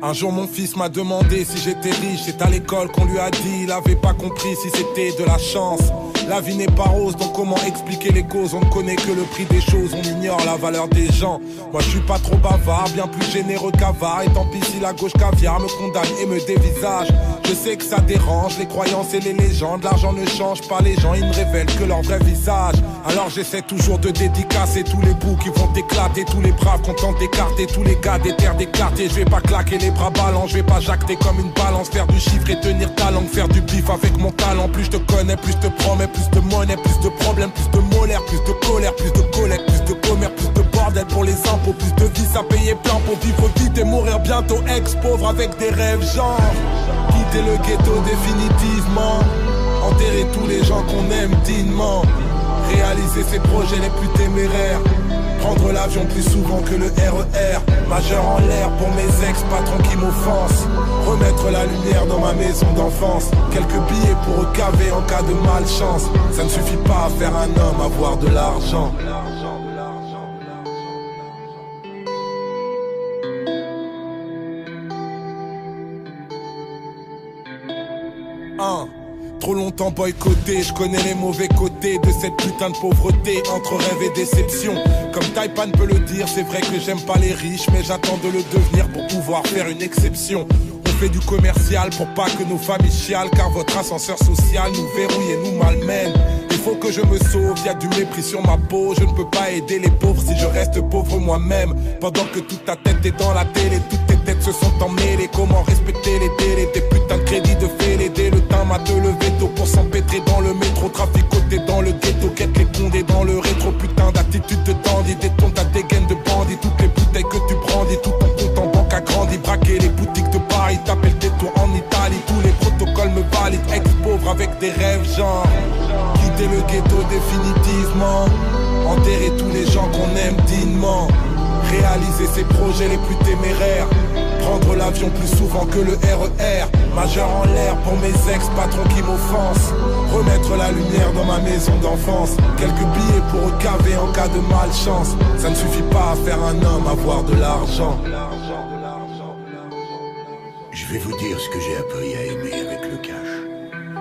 Un jour mon fils m'a demandé si j'étais riche. C'est à l'école qu'on lui a dit, il avait pas compris si c'était de la chance. La vie n'est pas rose, donc comment expliquer les causes? On ne connaît que le prix des choses, on ignore la valeur des gens. Moi je suis pas trop bavard, bien plus généreux qu'avare. Et tant pis si la gauche caviar me condamne et me dévisage. Je sais que ça dérange, les croyances et les légendes. L'argent ne change pas les gens, ils ne révèlent que leur vrai visage. Alors j'essaie toujours de dédicacer tous les bouts qui vont éclater. Tous les braves contents d'écarter, tous les gars des terres des quartiers. Je vais pas claquer les bras ballants, je vais pas jacter comme une balance. Faire du chiffre et tenir ta langue, faire du bif avec mon talent. Plus je te connais, plus je te promets, plus de monnaie, plus de problèmes, plus de molaire, plus de colère, plus de collecte, plus de commerce, plus de bordel pour les impôts, plus de vices à payer plein pour vivre vite et mourir bientôt ex-pauvre avec des rêves genre quitter le ghetto définitivement, enterrer tous les gens qu'on aime dignement, réaliser ses projets les plus téméraires, prendre l'avion plus souvent que le RER, majeur en l'air pour mes ex-patrons qui m'offensent, remettre la lumière dans ma maison d'enfance, quelques billets pour recaver en cas de malchance, ça ne suffit pas à faire un homme, avoir de l'argent. Trop longtemps boycotté, je connais les mauvais côtés de cette putain de pauvreté, entre rêve et déception. Comme Taipan peut le dire, c'est vrai que j'aime pas les riches, mais j'attends de le devenir pour pouvoir faire une exception. On fait du commercial pour pas que nos familles chialent, car votre ascenseur social nous verrouille et nous malmène. Il faut que je me sauve, y'a du mépris sur ma peau. Je ne peux pas aider les pauvres si je reste pauvre moi-même. Pendant que toute ta tête est dans la télé, toutes tes têtes se sont emmêlées. Comment respecter les délais, des putains de crédits de fêlés. Dès le temps m'a de lever tôt pour s'empêtrer dans le métro. Traficoter dans le ghetto, quête les condés dans le rétro. Putain d'attitude de dandy, détourne ta dégaine de bandit. Toutes les bouteilles que tu brandis, tout ton compte en banque a grandi. Braquer les boutiques de Paris, taper le détour en Italie. Tous les protocoles me valident, ex-pauvre avec des rêves genre quitter le ghetto définitivement, enterrer tous les gens qu'on aime dignement, réaliser ses projets les plus téméraires, prendre l'avion plus souvent que le RER, majeur en l'air pour mes ex-patrons qui m'offensent, remettre la lumière dans ma maison d'enfance, quelques billets pour recaver en cas de malchance, ça ne suffit pas à faire un homme, avoir de l'argent. Je vais vous dire ce que j'ai appris à aimer avec le cash.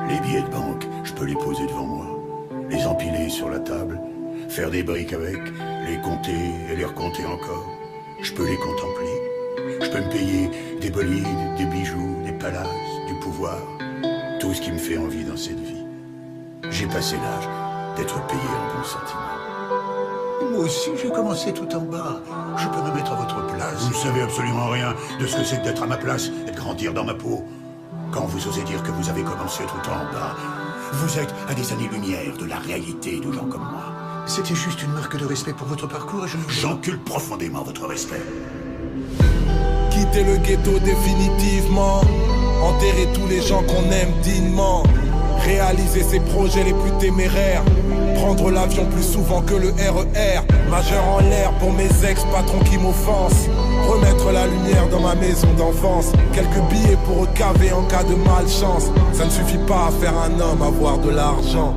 Les billets de banque, je peux les poser devant moi, les empiler sur la table, faire des briques avec, les compter et les recompter encore. Je peux les contempler. Je peux me payer des bolides, des bijoux, des palaces, du pouvoir. Tout ce qui me fait envie dans cette vie. J'ai passé l'âge d'être payé en bons sentiments. Moi aussi, j'ai commencé tout en bas. Je peux me mettre à votre place. Vous ne savez absolument rien de ce que c'est d'être à ma place et de grandir dans ma peau. Quand vous osez dire que vous avez commencé tout en bas, vous êtes à des années-lumière de la réalité de gens comme moi. C'était juste une marque de respect pour votre parcours et j'encule profondément votre respect. Quitter le ghetto définitivement, enterrer tous les gens qu'on aime dignement, réaliser ses projets les plus téméraires, prendre l'avion plus souvent que le RER, majeur en l'air pour mes ex-patrons qui m'offensent, remettre la lumière dans ma maison d'enfance, quelques billets pour recaver en cas de malchance, ça ne suffit pas à faire un homme, avoir de l'argent.